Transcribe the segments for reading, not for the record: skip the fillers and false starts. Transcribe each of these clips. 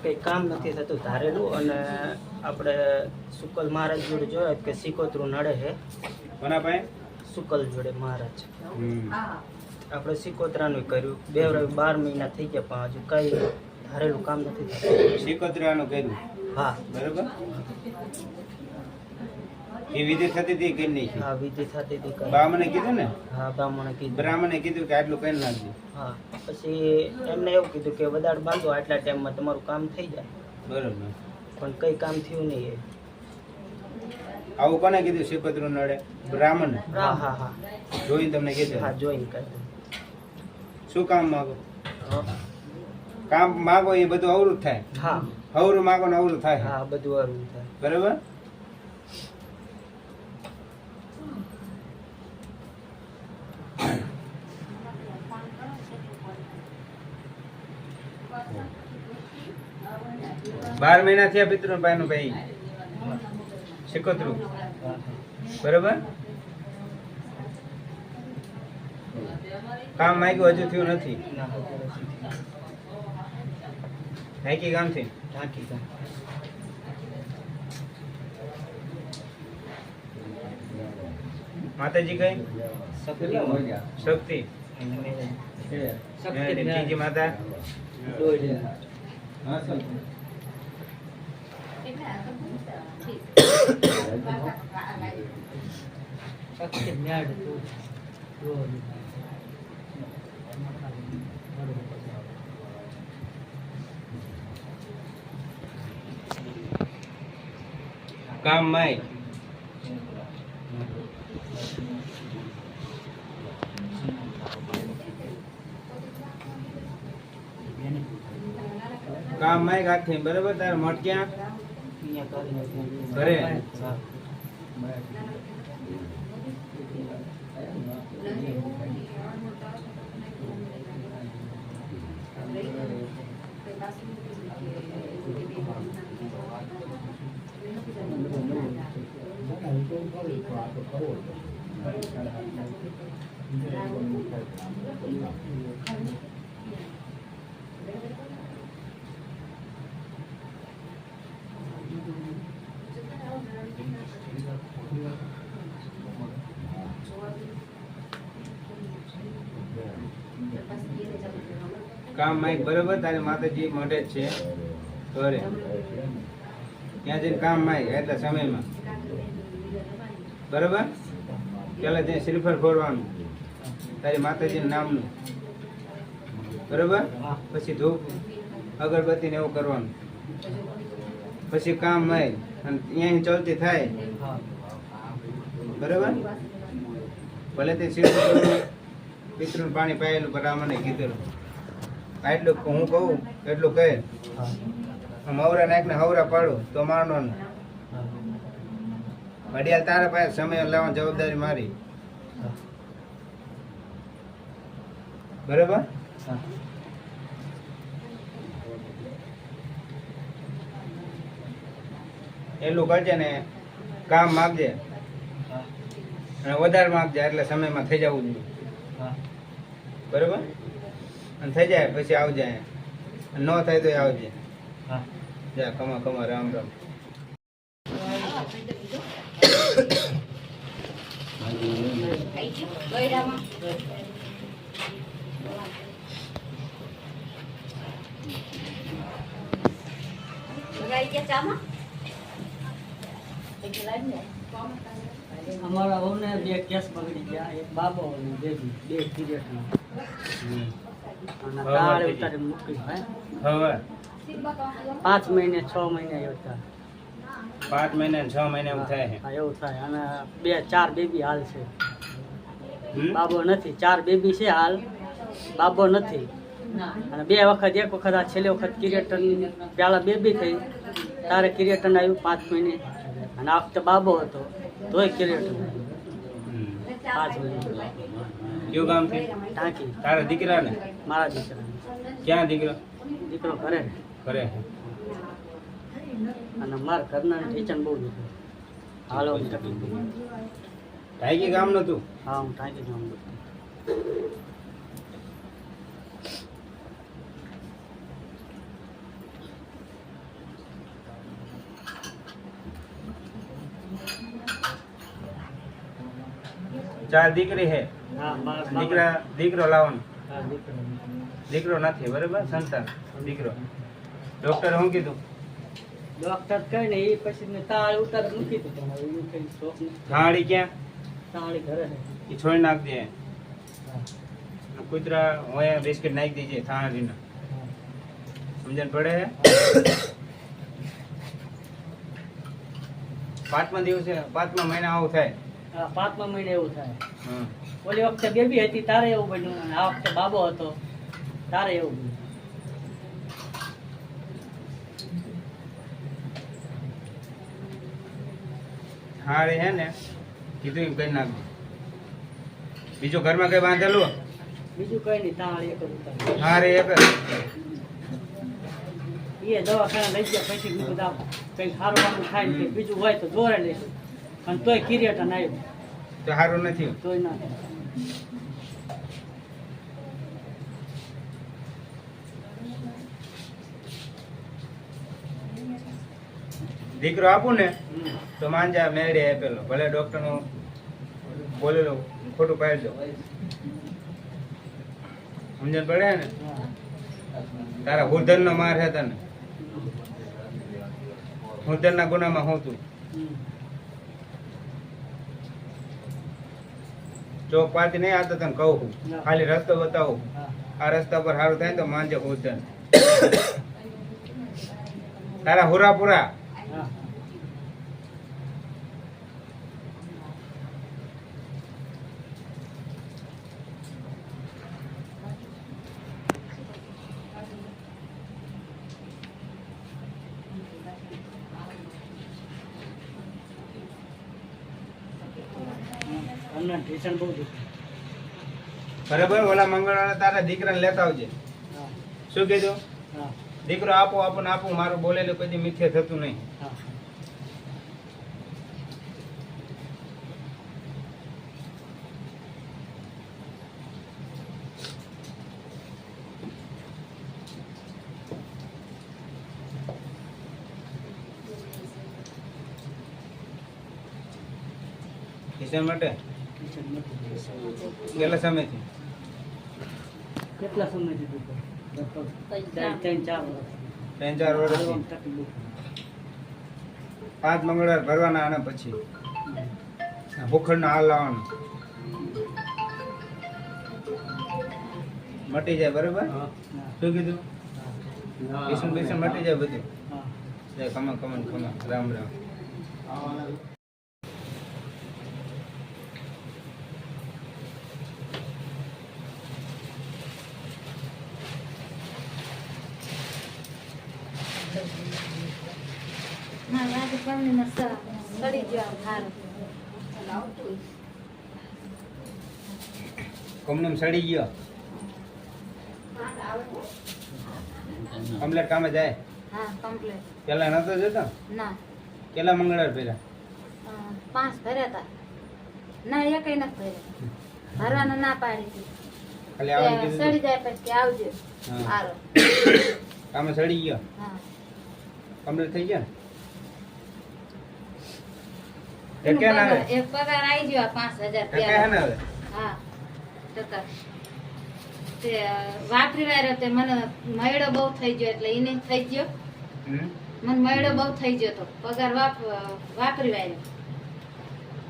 કંઈ કામ નથી થતું ધારેલું. અને આપણે શુકલ મહારાજ જોડે જોયા કે સિકોતરું નડે છે. કોના પાસે? શુકલ જોડે મહારાજ. આપણે સિકોતરાનું કર્યું 12 મહિના થઈ ગયા પણ હજુ કઈ ધારેલું કામ નથી થતું. સિકોતરાનું કર્યું? હા. બરોબર. એ વિધિ થતી હતી કે નહીં? હા, વિધિ થતી હતી. બ્રાહ્મણે કીધું ને? હા, બ્રાહ્મણે કીધું કે આટલું કરી નાખજો. હા, પછી એમને એવું કીધું કે વદાડ બાંધો આટલા ટાઈમમાં તમારું કામ થઈ જાય. બરોબર. પણ કઈ કામ થયું નહીં. આવું કોને કીધું? સિકોતરું નડે? બ્રાહ્મણ? હા હા હા, જોઈને તમને કીધું? હા, જોઈને કીધું. શું કામ માંગો? કામ માંગો એ બધું અવરું થાય. હા, અવરું માંગો ને અવરું થાય. હા, બધું અવરું થાય. બરોબર. બાર મહિના થયા પિતૃ ભાઈ નું ભાઈ સિકોતરું. બરોબર. કામ માંગ્યું હજુ થયું નથી. ઢાંકી ગામ થી? ઢાંકી ગામ. માતાજી કઈ? શક્તિ. ત્રીજી માતા? કામ માય કામ માય ગાથી. બરોબર. તાર મઠ ક્યાં? ઘરે. કામ માઇક. બરોબર. તારી માતાજી મોઢે જ છે ઘરે. ત્યાં જઈને કામ માઇક એટલા સમયમાં. બરોબર. પેલા ત્યાં શ્રીફળ ફોડવાનું તારી માતાજી નામનું. બરોબર. પછી ધૂપ અગરબત્તી ને એવું કરવાનું. પછી કામ માઇક અને અહીંયા ચાલતી થાય. બરોબર. ભલે તે શ્રીફળ પિતૃનું પાણી પાયેલું બ્રાહ્મણે કીધેલું. એટલું હું કહું એટલું કહે. મવરા નાખને હવરા પાડું તો મારવાનું. ઘડિયાળ તારા પાસે સમય લાવવાની જવાબદારી મારી. બરોબર. એટલું કરજે ને કામ માગજે અને વધારે માગજે એટલે સમયમાં થઈ જવું જોઈએ. બરોબર. અને થઈ જાય પછી આવજે. ન થાય તો આવજે. જા કમા કમા. રામ રામ. અમારા વહુને 2 કેસ બગડી ગયા. એક બાબો અને બેબી. 2 પીરિયડમાં. અને તારે ઉતારે મૂકી. હવે 5 મહિને 6 મહિને એવું થાય. 5 મહિને 6 મહિને એવું થાય. હા, એવું થાય. અને 4 બેબી હાલ છે. બાબો નથી. 4 બેબી છે હાલ. બાબો નથી. અને 2 વખત, એક વખત આ છેલ્લી વખત કિરીટન પેલા બેબી થઈ તારે કિરીટન આવ્યું 5 મહિને. અને આ વખતે બાબો હતો તોય કિરીટન આવ્યું 5 મહિને. કયું ગામ થી? ટાંકી. તારા દીકરા ને? મારા દીકરા. ક્યાં દીકરો? દીકરો ઘરે. ઘરે. અને મારા ઘરના ટીચર બહુ દીકરો હાલો તકલીફ. ઢાઈકી ગામ નો તું? હા, હું ટાંકી ગામ નો. 4 દીકરી હે હા દીકરો લાવવાનો હા દીકરો. દીકરો નથી બરાબર સંતાન દીકરો ડોક્ટર શું કીધું ડોક્ટર કઈ ને એ પછી મેં તાળ ઉતાર મૂકી દીધું પણ હવે એવું કઈ શોખ નથી. થાળી ક્યાં તાળી ઘરે છે. એ છોડી નાખજે હા. કૂતરા હોય બિસ્કિટ નાખી દેજે થાળીને હા. સમજણ પડે હે? 5મા દિવસે 5મા મહિના આવું થાય હા 5મા મહિને એવું થાય. હમ. ઓલી વખતે બેબી હતી તારે એવું બન્યું અને આ વખતે બાબો હતો તારે એવું બન્યું. થાળી હે ને કીધું એમ કઈ નાખજો બીજું ઘરમાં કઈ બાંધેલું બીજું કઈ નહીં તાળી એક જ ઉતારી. હારે એક જ. એ દવાખાના લઈ ગયા પછી મેં બધા કઈ સારું વારું થાય ને કંઈ બીજું હોય તો જોરે લઈશું અને તોય કિરીટન આવ્યું તો સારું નથી તોય ના થાય. દીકરો આપું ને હમ. તો માંજા મેળે આપેલો ભલે ડોક્ટર નું બોલેલો ખોટું પાડજો સમજણ પડે ને હા. તારા હુધન નો માર હે તને હુધન ના ગુનામાં હું તું હમ. ચોક પાતી નહીં આવતો તને કહું છું. ના. ખાલી રસ્તો બતાવું હા. આ રસ્તા પર સારું થાય ને તો માંજે હુધન તારા હુરા પૂરા હા. અમને ઢીસણ બહુ દુખે. બરાબર ઓલા મંગળવારે તારા દીકરાને લેતા આવજે હા. શું કીધું હા. દીકરો આપો આપો ને આપો મારું બોલેલું કદી મિથ્ય થતું નહીં હા. કિશન માટે ઢીસણ નથી. કેટલા સમયથી કેટલા સમયથી દુખે? લગભગ 3-4 વર્ષ. 3-4 વર્ષથી હાલવામાં તકલીફ. 5 મંગળવાર ભરવાના આના પછી ભૂખડ હાલ લાવવાનો મટી જાય બરાબર હા. શું કીધું હા. કિશન બિશન મટી જાય બધું હા. જય ખમા ખમા ખમા રામ રામ કમનમ સડી ગયો કમ્પ્લેટ કામે જાય હા કમ્પ્લીટ પેલા નતો જતો ના કેટલા મંગળવાર પેલા 5 ભર્યા હતા ના એકય નથી ભર્યા ભરવાના ના પાડી હતી ખાલી આવવાનું કીધું સડી જાય પછી આવજો હા. સારો કામે સડી ગયો હા કમ્પ્લેટ થઈ ગયો ને કે ના આવે એક પગાર આવી ગયો 5000 કે હે ને હવે હા ટકા તે વાપરી વાળો તે મને મયડો બહુ થઈ ગયો એટલે એને થઈ ગયો હમ મને મયડો બહુ થઈ ગયો તો પગાર વાપરી વાળો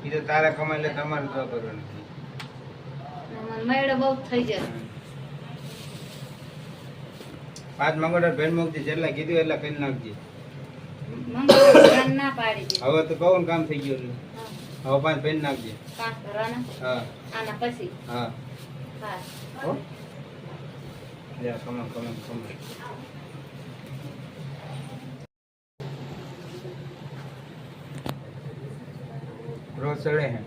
ઈ તો તારા કમાઈ લે તમારે તો કરવાનું મને મયડો બહુ થઈ ગયો 5 મંગળવાર ભેણ મૂકજે જેટલા કીધું એટલા કરી નાખજે મંગળવાર ના પાડી દીધી હવે તો કહું કામ થઈ ગયું એટલે. હા, હવે 5 ભેણ નાખજે 5 ભરવાના હા આના પછી હા હા હો લે કમા કમા કમા રોજ ચડે હે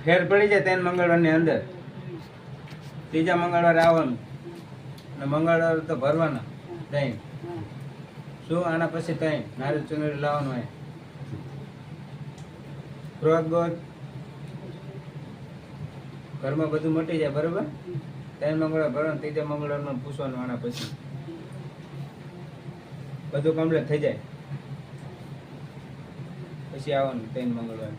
ફેર પડી જાય 3 મંગળવારની અંદર. ત્રીજા મંગળવારે આવવાનું અને મંગળવાર તો ભરવાના 3. શું આના પછી 3 નારિયેળ ચુનરી લાવવાનું હોય. ક્રોધ બોધ ઘરમાં બધું મટી જાય બરોબર. 3 મંગળવાર ભરવાનું, ત્રીજા મંગળવારમાં પૂછવાનું આના પછી બધું કમ્પ્લીટ થઈ જાય પછી આવવાનું 3 મંગળવાર.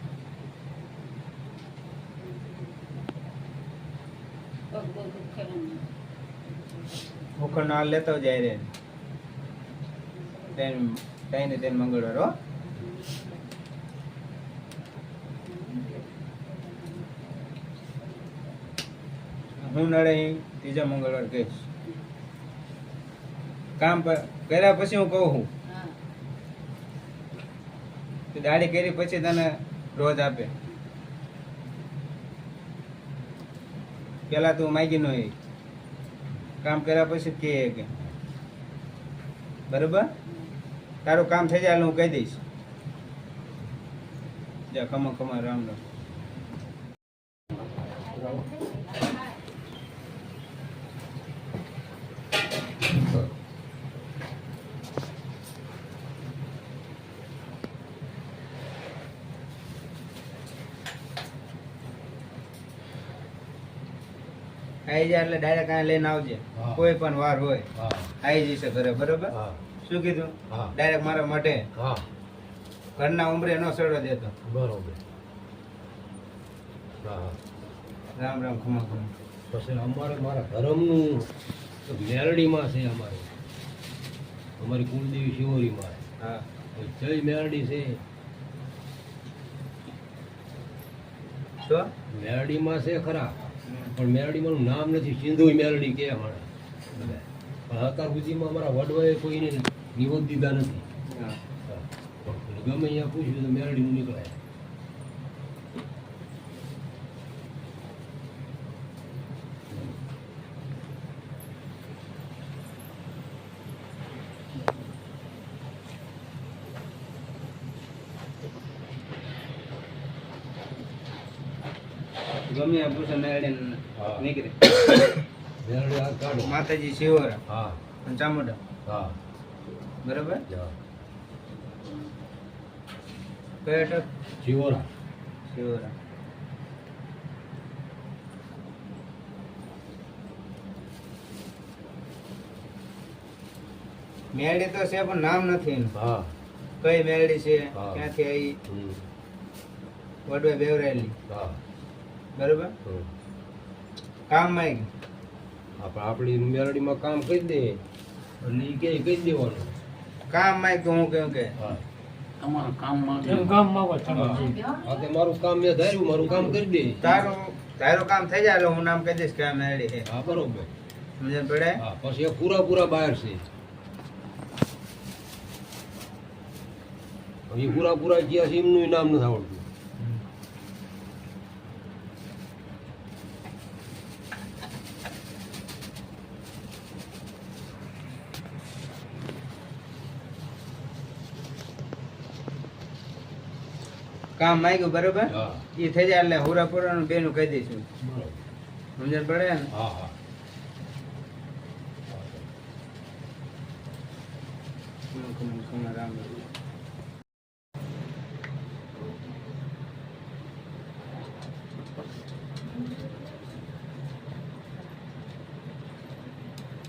ભૂખડ હાલ લેતો જાય રે 3 મંગળવાર હો. હું નડે ત્રીજા મંગળવાર કહીશ. કામ કર્યા પછી હું કહું છું દાઢી કરી પછી તને રોજ આપે. પેલા તું માગી નો કામ કર્યા પછી કે બરોબર. તારું કામ થઈ જાય હું કહી દઈશ. જા ખમા ખમા રામ રામ. આવી જાય એટલે ડાયરેક્ટ આ લઈને આવજે. કોઈ પણ વાર હોય આવી જશે ઘરે બરોબર. શું કીધું? ડાયરેક્ટ મારા માટે ઘરના ઉંમરે ન સડવા દેતો. બરોબર. રામ રામ ખમા ખમા. પછી અમારે મારા ધર્મનું મેરડીમાં છે. અમારી કુળદેવી શિવોરીમાં હા જય મેરડી છે. શું મેરડીમાં છે ખરા, પણ મેરડીમાં નામ નથી. સિંધુ મેરડી કે અમારે પણ અત્યાર સુધીમાં અમારા વડવાએ કોઈને નિવદ દીધા નથી. હા ગમે અહીંયા પૂછ્યું તો મેરડીનું નીકળાય. ગમે આ પૂછે મેળે નીકળે. મેરડી હાથ કાઢો. માતાજી શિવરા હા અને ચામુંડા હા બરોબર. હા. કયો અટક? શિવોરા. શિવરા. મેરડી તો છે પણ નામ નથી એનું. હા કઈ મેરડી છે, હા. ક્યાંથી આવી, હમ. વડવે બેવરાયેલી હા બરોબર. હમ. કામ માં આપણે આપણી મેરડીમાં કામ કરી દે એટલે એ કે કહી દેવાનું. કામ માં કે હું કેમ કે હા ગામમાં હા તે મારું કામ મેં ધાર્યું, મારું કામ કરી દે. તારું કામ થઈ જાય એટલે હું નામ કહી દઈશ કે આ મેરડી છે. હા બરોબર. સમજણ પડે? હા પછી એ પૂરા બહાર છે. એ પૂરા ગયા છે એમનું નામ નથી આવડતું. કામ માંગ્યું બરોબર. હા એ થઈ જાય એટલે હુરાપુરા નું બેનું કહી દઈશું. બરોબર. સમજણ પડે ને? હા હા રામ રામ.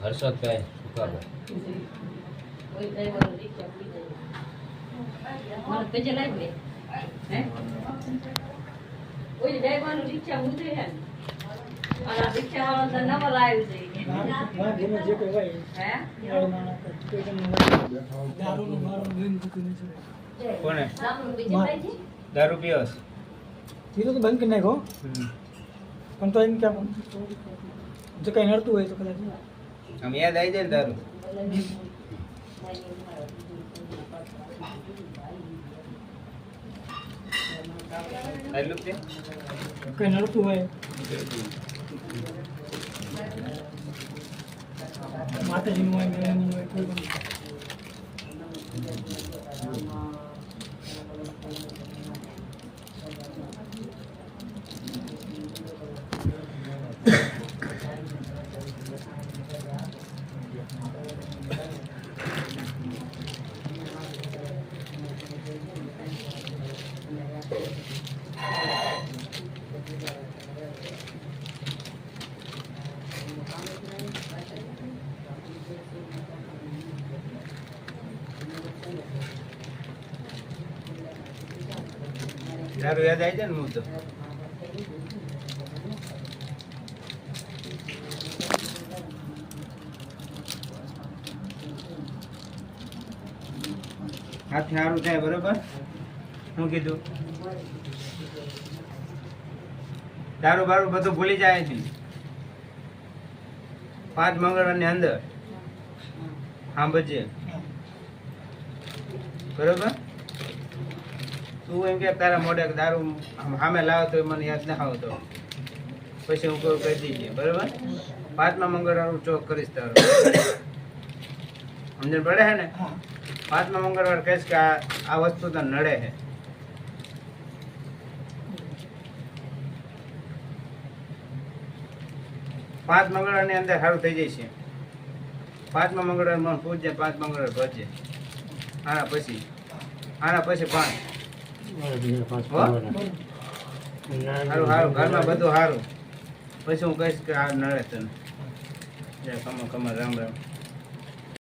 હર્ષદભાઈ સુકાભાઈ. કોને દારૂ પીવો છે? ધીરે તો બંધ કરી નાખો પણ તો એમ કે જો કઈ નડતું હોય તો કદાચ આમ યાદ આવી જાય ને દારૂ. એટલું જ છે? કઈ નડતું હોય માતાજીનું હોય મેળાનું હોય કોઈ પણ દારૂ યાદ આવી જાય ને હું તો હાથથી સારું થાય બરોબર શું કીધું દારૂ બારૂ બધું ભૂલી જાય છે 5 મંગળવારની અંદર સાંભળજે બરોબર તું એમ કે તારા મોઢે દારૂ સામે લાવો તો મને યાદ ના આવતો પછી હું કહી દીજે બરોબર 5મા મંગળવાર હું ચોક કરીશ તારો સમજણ પડે છે ને 5મા મંગળવાર કહીશ કે આ વસ્તુ તને નડે છે પાંચ મંગળવારની અંદર સારું થઈ જશે 5મા મંગળવાર મને પૂછજે 5 મંગળવાર ભરજે આના પછી 5 સારું સારું ઘરમાં બધું સારું પછી હું કહીશ કે આ નડે તને જય કમર રામ રામ